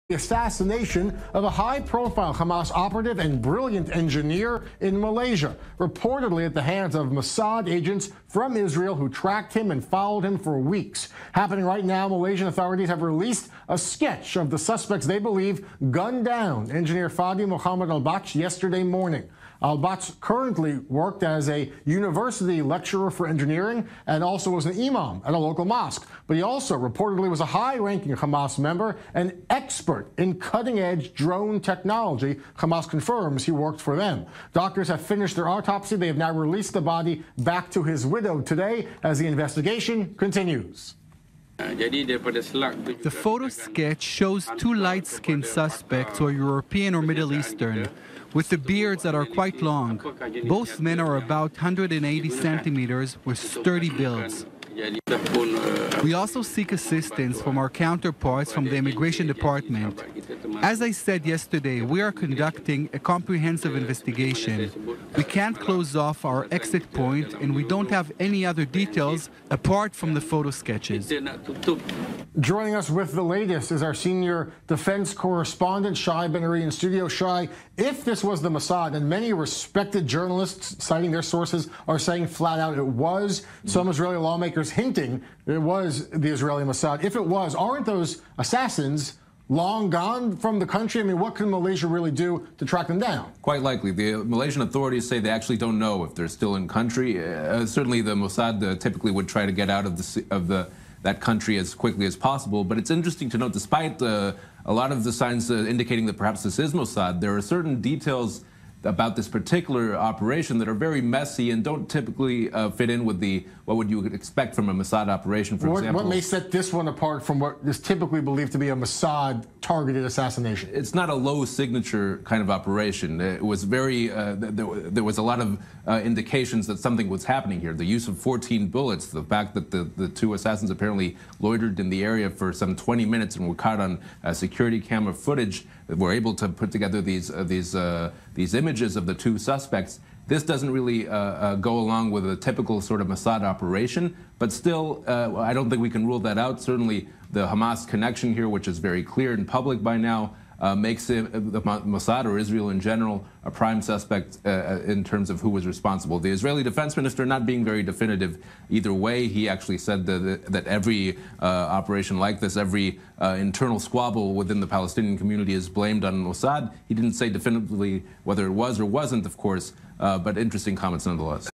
The assassination of a high-profile Hamas operative and brilliant engineer in Malaysia, reportedly at the hands of Mossad agents from Israel who tracked him and followed him for weeks. Happening right now, Malaysian authorities have released a sketch of the suspects they believe gunned down engineer Fadi Muhammad Al-Bach yesterday morning. Al-Bach currently worked as a university lecturer for engineering and also was an imam at a local mosque. But he also reportedly was a high-ranking Hamas member and expert in cutting-edge drone technology. Hamas confirms he worked for them. Doctors have finished their autopsy. They have now released the body back to his widow today as the investigation continues. The photo sketch shows two light-skinned suspects who are European or Middle Eastern, with the beards that are quite long. Both men are about 180 centimeters with sturdy builds. We also seek assistance from our counterparts from the Immigration Department. As I said yesterday, we are conducting a comprehensive investigation. We can't close off our exit point, and we don't have any other details apart from the photo sketches. Joining us with the latest is our senior defense correspondent, Shai Ben-Ari, in studio. Shai, if this was the Mossad, and many respected journalists citing their sources are saying flat out it was, some Israeli lawmakers hinting it was the Israeli Mossad. If it was, aren't those assassins long gone from the country? I mean, what can Malaysia really do to track them down? Quite likely. The Malaysian authorities say they actually don't know if they're still in country. Certainly the Mossad typically would try to get out of that country as quickly as possible. But it's interesting to note, despite a lot of the signs indicating that perhaps this is Mossad, there are certain details about this particular operation that are very messy and don't typically fit in with what would you expect from a Mossad operation, for example. What may set this one apart from what is typically believed to be a Mossad-targeted assassination? It's not a low-signature kind of operation. It was very, there was a lot of indications that something was happening here. The use of 14 bullets, the fact that the two assassins apparently loitered in the area for some 20 minutes and were caught on security camera footage, were able to put together these images of the two suspects. This doesn't really go along with a typical sort of Mossad operation, but still, I don't think we can rule that out. Certainly, the Hamas connection here, which is very clear and public by now, makes it, the Mossad or Israel in general, a prime suspect in terms of who was responsible. The Israeli defense minister not being very definitive either way. He actually said that every operation like this, every internal squabble within the Palestinian community is blamed on Mossad. He didn't say definitively whether it was or wasn't, of course, but interesting comments nonetheless.